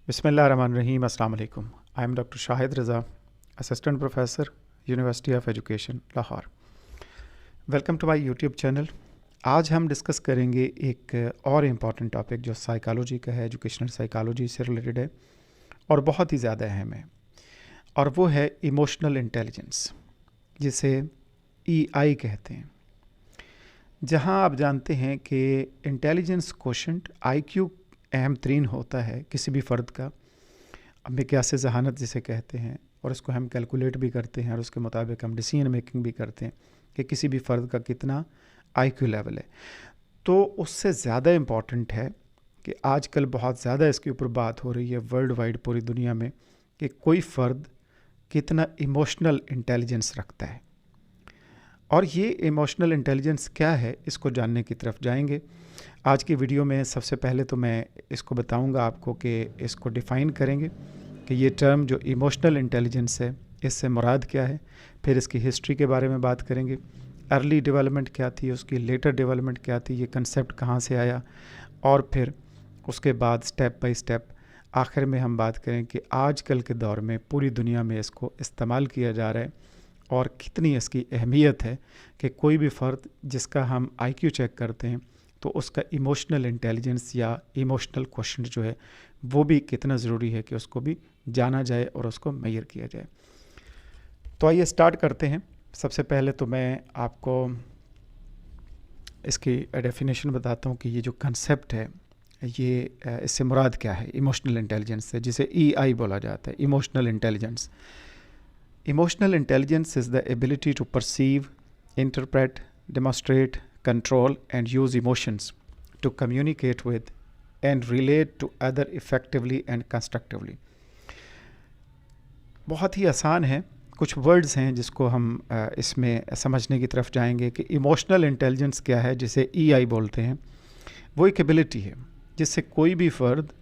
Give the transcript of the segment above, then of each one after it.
Bismillahirrahmanirrahim. Assalamu alaikum. I am Dr. Shahid Raza, Assistant Professor, University of Education, Lahore. Welcome to my YouTube channel. आज हम discuss करेंगे एक और important topic जो psychology का है, एजुकेशनल साइकोलॉजी से रिलेटेड है और बहुत ही ज़्यादा अहम है, और वो है इमोशनल इंटेलिजेंस, जिसे EI कहते हैं। जहां आप जानते हैं कि इंटेलिजेंस कोशेंट IQ अहम तरीन होता है किसी भी फ़र्द का, मिक़यास ज़हानत जिसे कहते हैं, और इसको हम कैलकुलेट भी करते हैं और उसके मुताबिक हम डिसीजन मेकिंग भी करते हैं कि किसी भी फ़र्द का कितना IQ लेवल है। तो उससे ज़्यादा इम्पॉर्टेंट है कि आजकल बहुत ज़्यादा इसके ऊपर बात हो रही है वर्ल्ड वाइड, पूरी दुनिया में, कि कोई फ़र्द कितना इमोशनल इंटेलिजेंस रखता है। और ये इमोशनल इंटेलिजेंस क्या है, इसको जानने की तरफ जाएंगे आज की वीडियो में। सबसे पहले तो मैं इसको बताऊंगा आपको कि इसको डिफ़ाइन करेंगे कि ये टर्म जो इमोशनल इंटेलिजेंस है, इससे मुराद क्या है। फिर इसकी हिस्ट्री के बारे में बात करेंगे, अर्ली डेवलपमेंट क्या थी, उसकी लेटर डेवलपमेंट क्या थी, ये कंसेप्ट कहाँ से आया, और फिर उसके बाद स्टेप बाय स्टेप आखिर में हम बात करें कि आजकल के दौर में पूरी दुनिया में इसको इस्तेमाल किया जा रहा है और कितनी इसकी अहमियत है कि कोई भी फ़र्द जिसका हम IQ चेक करते हैं तो उसका इमोशनल इंटेलिजेंस या इमोशनल क्वेश्चन जो है वो भी कितना ज़रूरी है कि उसको भी जाना जाए और उसको मेजर किया जाए। तो आइए स्टार्ट करते हैं। सबसे पहले तो मैं आपको इसकी डेफिनेशन बताता हूँ कि ये जो कंसेप्ट है, ये इससे मुराद क्या है इमोशनल इंटेलिजेंस से, जिसे EI बोला जाता है, emotional intelligence. Emotional intelligence is the ability to perceive, interpret, demonstrate, control, and use emotions to communicate with and relate to other effectively and constructively. बहुत ही आसान है, कुछ वर्ड्स हैं जिसको हम इसमें समझने की तरफ जाएंगे कि इमोशनल इंटेलिजेंस क्या है, जिसे EI बोलते हैं। वो एक एबिलिटी है जिससे कोई भी फ़र्द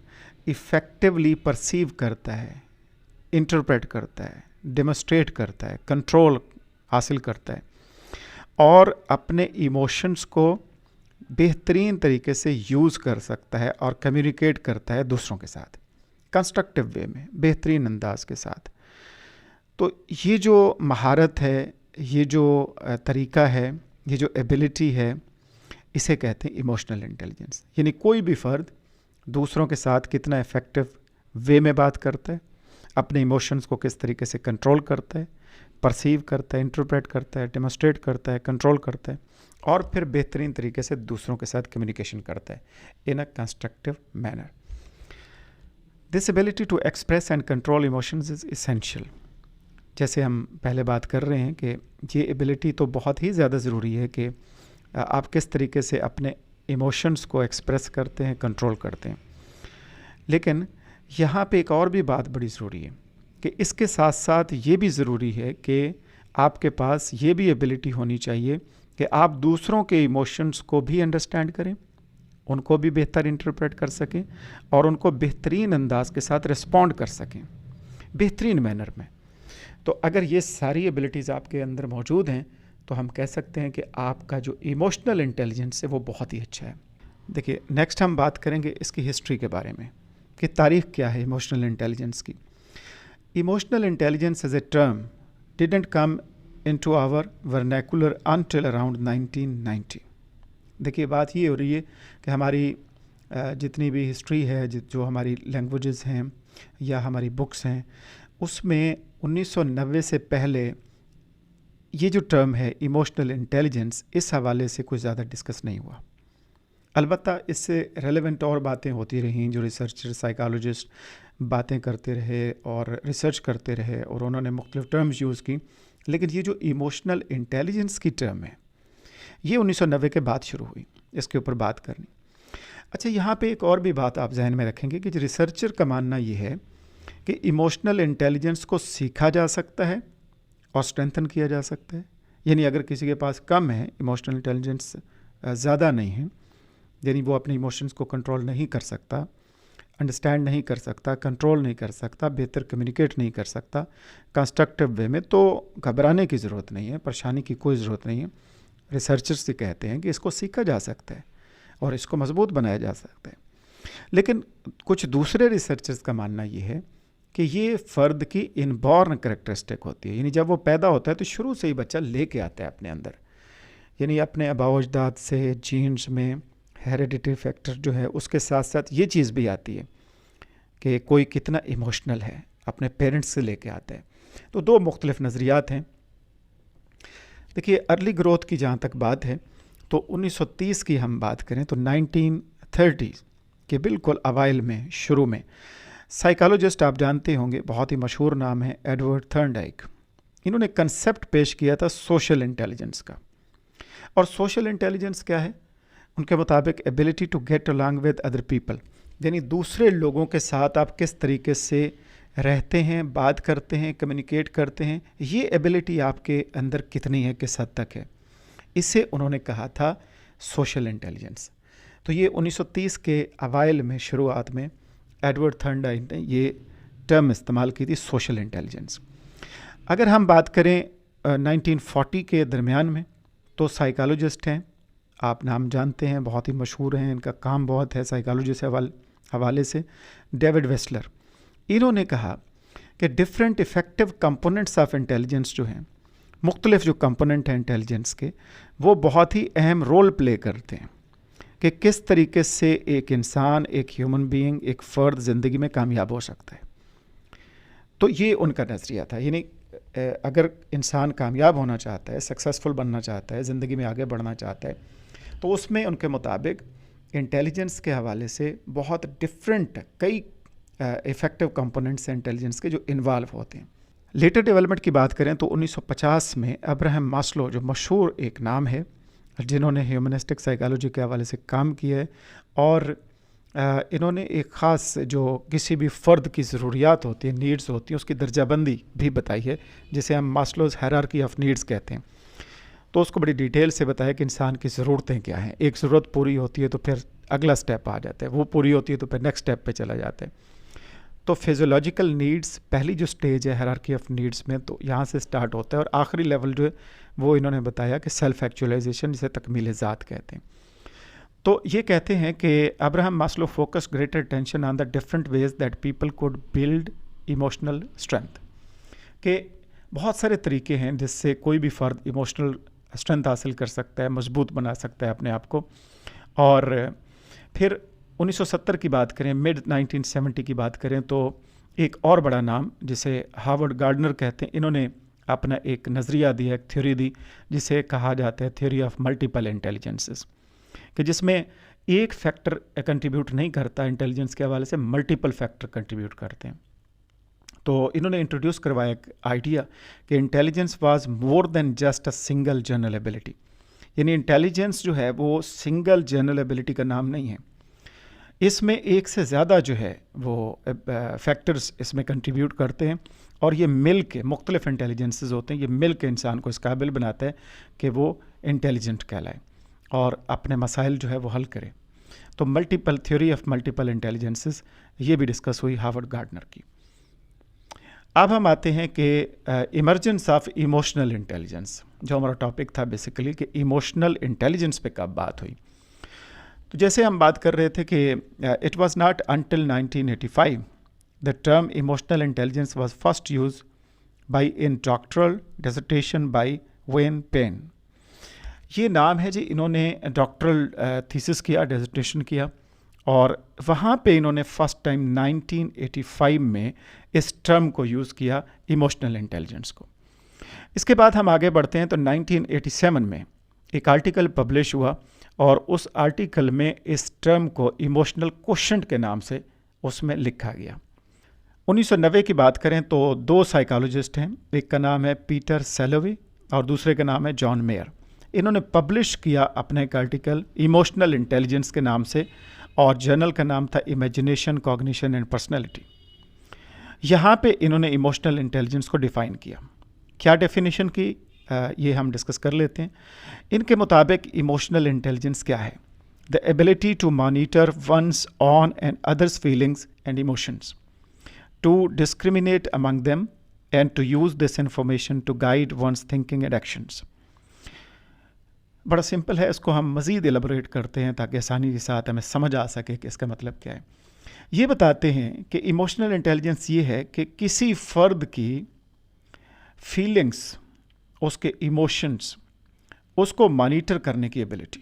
इफ़ेक्टिवली परसीव करता है, इंटरप्रेट करता है, डेमोस्ट्रेट करता है, कंट्रोल हासिल करता है और अपने इमोशंस को बेहतरीन तरीके से यूज़ कर सकता है और कम्युनिकेट करता है दूसरों के साथ कंस्ट्रक्टिव वे में, बेहतरीन अंदाज के साथ। तो ये जो महारत है, ये जो तरीका है, ये जो एबिलिटी है, इसे कहते हैं इमोशनल इंटेलिजेंस। यानी कोई भी फ़र्द दूसरों के साथ कितना इफ़ेक्टिव वे में बात करता है, अपने इमोशंस को किस तरीके से कंट्रोल करता है, परसीव करता है, इंटरप्रेट करता है, डेमोस्ट्रेट करता है, कंट्रोल करता है, और फिर बेहतरीन तरीके से दूसरों के साथ कम्युनिकेशन करता है in a constructive manner. This ability to express and control emotions is essential. जैसे हम पहले बात कर रहे हैं कि ये एबिलिटी तो बहुत ही ज़्यादा ज़रूरी है कि आप किस तरीके से अपने इमोशंस को एक्सप्रेस करते हैं, कंट्रोल करते हैं। लेकिन यहाँ पे एक और भी बात बड़ी ज़रूरी है कि इसके साथ साथ ये भी ज़रूरी है कि आपके पास ये भी एबिलिटी होनी चाहिए कि आप दूसरों के इमोशंस को भी अंडरस्टैंड करें, उनको भी बेहतर इंटरप्रेट कर सकें और उनको बेहतरीन अंदाज के साथ रिस्पॉन्ड कर सकें, बेहतरीन मैनर में। तो अगर ये सारी एबिलिटीज़ आपके अंदर मौजूद हैं तो हम कह सकते हैं कि आपका जो इमोशनल इंटेलिजेंस है वो बहुत ही अच्छा है। देखिए, नेक्स्ट हम बात करेंगे इसकी हिस्ट्री के बारे में कि तारीख़ क्या है इमोशनल इंटेलिजेंस की। Emotional intelligence as a term didn't come into our vernacular until around 1990। देखिए, बात ये हो रही है कि हमारी जितनी भी हिस्ट्री है, जो हमारी लैंग्वेजेस हैं या हमारी बुक्स हैं, उसमें 1990 से पहले ये जो टर्म है इमोशनल इंटेलिजेंस, इस हवाले से कुछ ज़्यादा डिस्कस नहीं हुआ। अलबत्ता इससे रेलेवेंट और बातें होती रहीं, जो रिसर्चर साइकोलॉजिस्ट बातें करते रहे और रिसर्च करते रहे और उन्होंने मुख्तलिफ टर्म्स यूज़ की, लेकिन ये जो इमोशनल इंटेलिजेंस की टर्म है ये 1990 के बाद शुरू हुई, इसके ऊपर बात करनी। अच्छा, यहाँ पे एक और भी बात आप जहन में रखेंगे कि रिसर्चर का मानना ये है कि इमोशनल इंटेलिजेंस को सीखा जा सकता है और स्ट्रेंथन किया जा सकता है। यानी अगर किसी के पास कम है, इमोशनल इंटेलिजेंस ज़्यादा नहीं है, यानी वो अपने इमोशंस को कंट्रोल नहीं कर सकता, अंडरस्टैंड नहीं कर सकता, कंट्रोल नहीं कर सकता, बेहतर कम्युनिकेट नहीं कर सकता कंस्ट्रक्टिव वे में, तो घबराने की ज़रूरत नहीं है, परेशानी की कोई ज़रूरत नहीं है। रिसर्चर्स से कहते हैं कि इसको सीखा जा सकता है और इसको मजबूत बनाया जा सकता है। लेकिन कुछ दूसरे रिसर्चर्स का मानना ये है कि ये फ़र्द की इनबॉर्न करेक्टरिस्टिक होती है, यानी जब वो पैदा होता है तो शुरू से ही बच्चा लेके आता है अपने अंदर, यानी अपने आबाओ अजदाद से, जीन्स में हेरिडिटरी फैक्टर जो है उसके साथ साथ ये चीज़ भी आती है कि कोई कितना इमोशनल है, अपने पेरेंट्स से लेके आता है। तो दो मुख्तलिफ नज़रियात हैं। देखिए, अर्ली ग्रोथ की जहाँ तक बात है तो 1930 की हम बात करें तो 1930 के बिल्कुल अवाइल में, शुरू में साइकोलॉजिस्ट आप जानते होंगे, बहुत ही मशहूर नाम है एडवर्ड थॉर्नडाइक। इन्होंने कंसेप्ट पेश किया था सोशल इंटेलिजेंस का। और सोशल इंटेलिजेंस क्या है? उनके मुताबिक ability to get along with other people, यानी दूसरे लोगों के साथ आप किस तरीके से रहते हैं, बात करते हैं, कम्युनिकेट करते हैं, ये एबिलिटी आपके अंदर कितनी है, किस हद तक है, इसे उन्होंने कहा था सोशल इंटेलिजेंस। तो ये 1930 के अवाइल में, शुरुआत में एडवर्ड थॉर्नडाइक ने ये टर्म इस्तेमाल की थी, सोशल इंटेलिजेंस। अगर हम बात करें 1940 के दरमियान में, तो साइकोलॉजिस्ट हैं, आप नाम जानते हैं, बहुत ही मशहूर हैं, इनका काम बहुत है साइकोलॉजी से हवाले से, डेविड वेस्लर। इन्होंने कहा कि different effective components of intelligence जो हैं, मुख्तलिफ जो कंपोनेंट हैं इंटेलिजेंस के, वो बहुत ही अहम रोल प्ले करते हैं कि किस तरीके से एक इंसान, एक ह्यूमन बीइंग, एक फ़र्द ज़िंदगी में कामयाब हो सकता है। तो ये उनका नज़रिया था, यानी अगर इंसान कामयाब होना चाहता है, सक्सेसफुल बनना चाहता है, ज़िंदगी में आगे बढ़ना चाहता है, तो उसमें उनके मुताबिक इंटेलिजेंस के हवाले से बहुत डिफरेंट कई इफ़ेक्टिव कंपोनेंट्स हैं इंटेलिजेंस के जो इन्वॉल्व होते हैं। लेटर डेवलपमेंट की बात करें तो 1950 में अब्राहम मास्लो, जो मशहूर एक नाम है, जिन्होंने ह्यूमनिस्टिक साइकोलॉजी के हवाले से काम किया है, और इन्होंने एक ख़ास जो किसी भी फ़र्द की ज़रूरियात होती है, नीड्स होती हैं, उसकी दर्जाबंदी भी बताई है, जिसे हम मास्लोज़ हायरार्की ऑफ नीड्स कहते हैं। तो उसको बड़ी डिटेल से बताया कि इंसान की ज़रूरतें क्या हैं। एक ज़रूरत पूरी होती है तो फिर अगला स्टेप आ जाता है, वो पूरी होती है तो फिर नेक्स्ट स्टेप पे चला जाता है। तो फिजियोलॉजिकल नीड्स पहली जो स्टेज है हायरार्की ऑफ नीड्स में, तो यहाँ से स्टार्ट होता है, और आखिरी लेवल जो है वो इन्होंने बताया कि सेल्फ एक्चुअलाइजेशन, जिसे तकमील ज़ात कहते हैं। तो ये कहते हैं कि Abraham Maslow focus greater attention on the different ways that people could build emotional strength, कि बहुत सारे तरीके हैं जिससे कोई भी फ़र्द इमोशनल स्ट्रेंथ हासिल कर सकता है, मजबूत बना सकता है अपने आप को। और फिर 1970 की बात करें, मिड 1970 की बात करें, तो एक और बड़ा नाम जिसे हार्वर्ड गार्डनर कहते हैं, इन्होंने अपना एक नज़रिया दिया, एक थ्योरी दी, जिसे कहा जाता है थ्योरी ऑफ मल्टीपल इंटेलिजेंसेस, कि जिसमें एक फैक्टर कंट्रीब्यूट नहीं करता इंटेलिजेंस के हवाले से, मल्टीपल फैक्टर कंट्रीब्यूट करते हैं। तो इन्होंने इंट्रोड्यूस करवाया एक आइडिया कि intelligence was more than just a single general ability, यानी इंटेलिजेंस जो है वो सिंगल जनरल एबिलिटी का नाम नहीं है, इसमें एक से ज़्यादा जो है वो फैक्टर्स इसमें कंट्रीब्यूट करते हैं, और ये मिल के मुख्तलिफ इंटेलिजेंसेस होते हैं, ये मिल के इंसान को इस काबिल बनाता है कि वो इंटेलिजेंट कहलाए और अपने मसाइल जो है वो हल करे। तो multiple theory of multiple intelligences ये भी डिस्कस हुई हार्वर्ड गार्डनर की। अब हम आते हैं कि इमर्जेंस ऑफ इमोशनल इंटेलिजेंस, जो हमारा टॉपिक था बेसिकली कि इमोशनल इंटेलिजेंस पे कब बात हुई। तो जैसे हम बात कर रहे थे कि it was not until 1985 the term emotional intelligence was first use by in doctoral dissertation by Wayne Payne. ये नाम है जी, इन्होंने डॉक्टरल थीसिस किया, डिसर्टेशन किया, और वहाँ पे इन्होंने फ़र्स्ट टाइम 1985 में इस टर्म को यूज़ किया, इमोशनल इंटेलिजेंस को। इसके बाद हम आगे बढ़ते हैं तो 1987 में एक आर्टिकल पब्लिश हुआ, और उस आर्टिकल में इस टर्म को इमोशनल क्वोशेंट के नाम से उसमें लिखा गया। 1990 की बात करें तो दो साइकोलॉजिस्ट हैं, एक का नाम है पीटर सेलोवी और दूसरे का नाम है जॉन मेयर। इन्होंने पब्लिश किया अपना एक आर्टिकल इमोशनल इंटेलिजेंस के नाम से, और जर्नल का नाम था इमेजिनेशन, कॉग्निशन एंड पर्सनैलिटी। यहाँ पे इन्होंने इमोशनल इंटेलिजेंस को डिफ़ाइन किया। क्या डेफिनेशन की, ये हम डिस्कस कर लेते हैं। इनके मुताबिक इमोशनल इंटेलिजेंस क्या है? The ability to monitor one's own and others' feelings and emotions, to discriminate among them and to use this information to guide one's thinking and actions. بڑا سمپل ہے، اس کو ہم مزید ایلیبوریٹ کرتے ہیں تاکہ آسانی کے ساتھ ہمیں سمجھ آ سکے کہ اس کا مطلب کیا ہے. یہ بتاتے ہیں کہ ایموشنل انٹیلیجنس یہ ہے کہ کسی فرد کی فیلنگس، اس کے ایموشنس، اس کو مانیٹر کرنے کی ایبلٹی.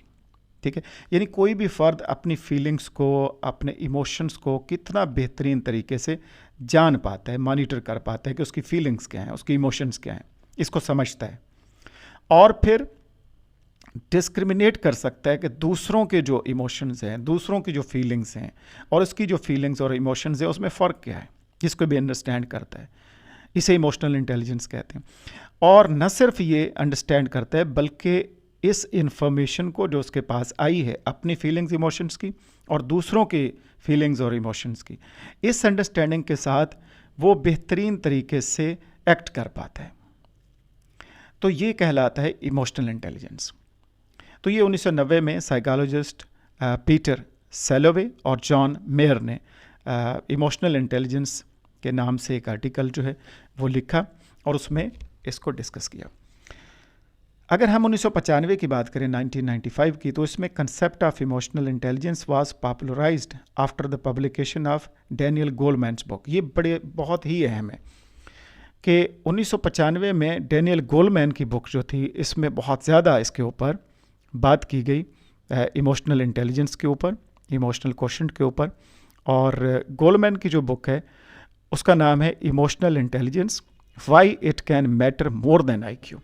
ٹھیک ہے، یعنی کوئی بھی فرد اپنی فیلنگس کو، اپنے ایموشنس کو کتنا بہترین طریقے سے جان پاتا ہے، مانیٹر کر پاتا ہے کہ اس کی فیلنگس کیا ہیں، اس کی ایموشنس کیا ہیں، اس کو سمجھتا ہے، اور پھر ڈسکرمنیٹ کر سکتا ہے کہ دوسروں کے جو ایموشنز ہیں، دوسروں کی جو فیلنگس ہیں اور اس کی جو فیلنگس اور ایموشنز ہیں اس میں فرق کیا ہے، جس کو بھی انڈرسٹینڈ کرتا ہے. اسے ایموشنل انٹیلیجنس کہتے ہیں. اور نہ صرف یہ انڈرسٹینڈ کرتا ہے بلکہ اس انفارمیشن کو جو اس کے پاس آئی ہے اپنی فیلنگز ایموشنز کی اور دوسروں کی فیلنگز اور ایموشنز کی، اس انڈرسٹینڈنگ کے ساتھ وہ بہترین طریقے سے ایکٹ کر پاتا ہے. تو یہ کہلاتا ہے ایموشنل انٹیلیجنس. تو یہ 1990 میں سائیکالوجسٹ پیٹر سیلوے اور جان میئر نے ایموشنل انٹیلیجنس کے نام سے ایک آرٹیکل جو ہے وہ لکھا اور اس میں اس کو ڈسکس کیا. اگر ہم 1995 کی بات کریں، 1995 کی، تو اس میں concept of emotional intelligence was popularised after the publication of Daniel Goleman's book. یہ بہت ہی اہم ہے کہ 1995 میں ڈینیل گولمین کی بک جو تھی، اس میں بہت زیادہ اس کے اوپر بات کی گئی ایموشنل انٹیلیجنس کے اوپر، ایموشنل کوشنٹ کے اوپر. اور گولمین کی جو بک ہے اس کا نام ہے emotional intelligence why it can matter more than I Q.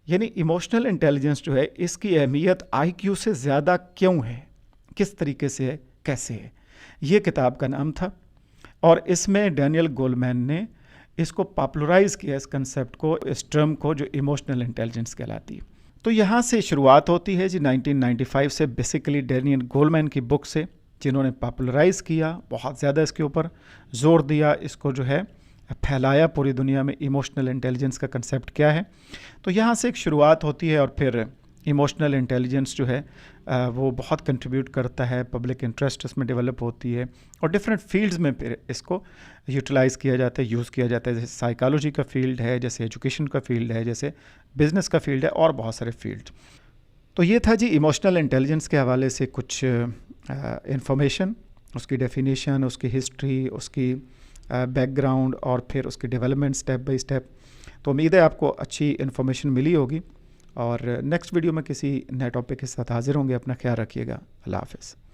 یعنی ایموشنل انٹیلیجنس جو ہے اس کی اہمیت آئی کیو سے زیادہ کیوں ہے، کس طریقے سے ہے، کیسے ہے، یہ کتاب کا نام تھا. اور اس میں ڈینیل گولمین نے اس کو پاپولرائز کیا، اس کنسیپٹ کو، اس ٹرم کو جو ایموشنل انٹیلیجنس کہلاتی ہے. تو یہاں سے شروعات ہوتی ہے جی 1995 سے، بیسیکلی ڈینیل گولمین کی بک سے، جنہوں نے پاپولرائز کیا، بہت زیادہ اس کے اوپر زور دیا، اس کو جو ہے پھیلایا پوری دنیا میں، ایموشنل انٹیلیجنس کا کنسیپٹ کیا ہے. تو یہاں سے ایک شروعات ہوتی ہے اور پھر ایموشنل انٹیلیجنس جو ہے وہ بہت کنٹریبیوٹ کرتا ہے، پبلک انٹرسٹ اس میں ڈیولپ ہوتی ہے اور ڈفرینٹ فیلڈز میں پھر اس کو یوٹیلائز کیا جاتا ہے، یوز کیا جاتا ہے. جیسے سائیکالوجی کا فیلڈ ہے، جیسے ایجوکیشن کا فیلڈ ہے، جیسے بزنس کا فیلڈ ہے اور بہت سارے فیلڈ. تو یہ تھا جی ایموشنل انٹیلیجنس کے حوالے سے کچھ انفارمیشن، اس کی ڈیفینیشن، اس کی ہسٹری، اس کی بیک گراؤنڈ اور پھر اس کی ڈیولپمنٹ سٹیپ بائی سٹیپ. تو امید ہے آپ کو اچھی انفارمیشن ملی ہوگی، اور نیکسٹ ویڈیو میں کسی نئے ٹاپک کے ساتھ حاضر ہوں گے. اپنا خیال رکھیے گا. اللہ حافظ.